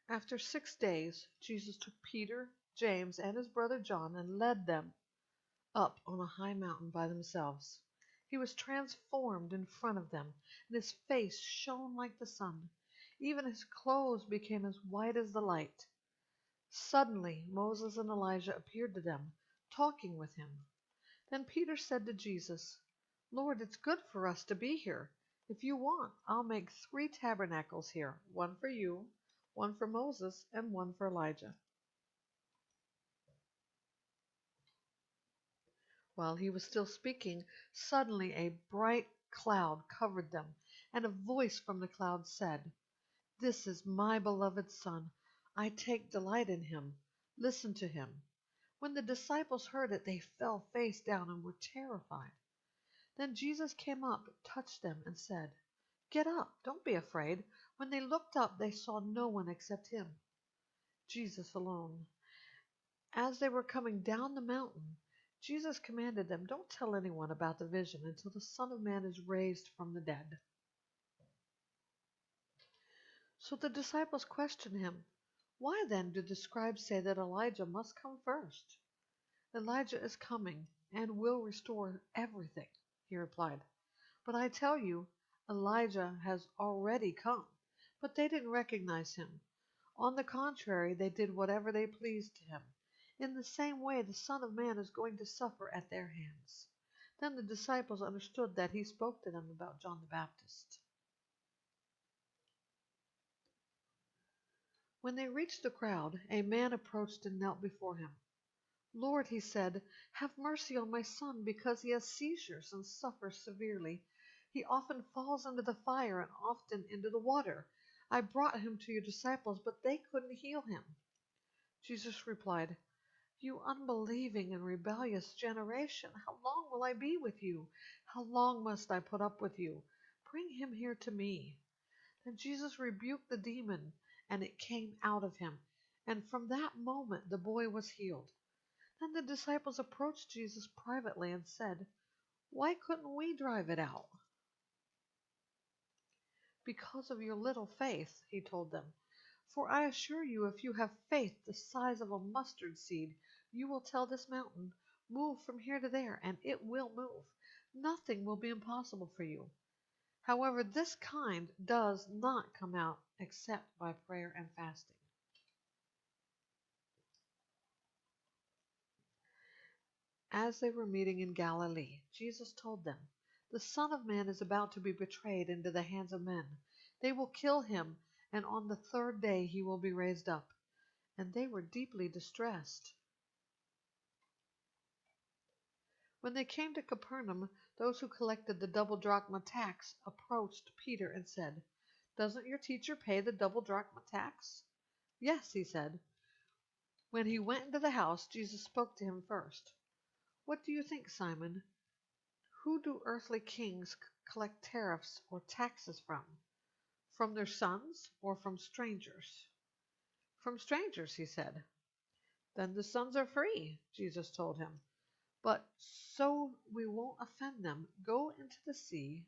After 6 days, Jesus took Peter, James, and his brother John and led them up on a high mountain by themselves. He was transformed in front of them, and his face shone like the sun. Even his clothes became as white as the light. Suddenly Moses and Elijah appeared to them, talking with him. Then Peter said to Jesus, "Lord, it's good for us to be here. If you want, I'll make 3 tabernacles here, one for you, one for Moses, and one for Elijah." While he was still speaking, suddenly a bright cloud covered them, and a voice from the cloud said, "This is my beloved Son. I take delight in him. Listen to him." When the disciples heard it, they fell face down and were terrified. Then Jesus came up, touched them, and said, "Get up, don't be afraid." When they looked up, they saw no one except him, Jesus alone. As they were coming down the mountain, Jesus commanded them, "Don't tell anyone about the vision until the Son of Man is raised from the dead." So the disciples questioned him, "Why then do the scribes say that Elijah must come first?" "Elijah is coming and will restore everything," he replied. "But I tell you, Elijah has already come, but they didn't recognize him. On the contrary, they did whatever they pleased to him. In the same way, the Son of Man is going to suffer at their hands." Then the disciples understood that he spoke to them about John the Baptist. When they reached the crowd, a man approached and knelt before him. "Lord," he said, "have mercy on my son, because he has seizures and suffers severely. He often falls into the fire and often into the water. I brought him to your disciples, but they couldn't heal him." Jesus replied, "You unbelieving and rebellious generation, how long will I be with you? How long must I put up with you? Bring him here to me." Then Jesus rebuked the demon, and it came out of him, and from that moment the boy was healed. Then the disciples approached Jesus privately and said, "Why couldn't we drive it out?" "Because of your little faith," he told them. "For I assure you, if you have faith the size of a mustard seed, you will tell this mountain, 'Move from here to there,' and it will move. Nothing will be impossible for you. However, this kind does not come out except by prayer and fasting." As they were meeting in Galilee, Jesus told them, "The Son of Man is about to be betrayed into the hands of men. They will kill him, and on the third day he will be raised up." And they were deeply distressed. When they came to Capernaum, those who collected the double drachma tax approached Peter and said, "Doesn't your teacher pay the double drachma tax?" "Yes," he said. When he went into the house, Jesus spoke to him first. "What do you think, Simon? Who do earthly kings collect tariffs or taxes from? From their sons or from strangers?" "From strangers," he said. "Then the sons are free," Jesus told him. "But so we won't offend them, go into the sea,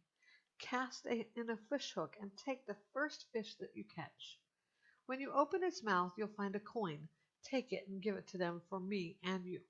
cast in a fish hook, and take the first fish that you catch. When you open its mouth, you'll find a coin. Take it and give it to them for me and you."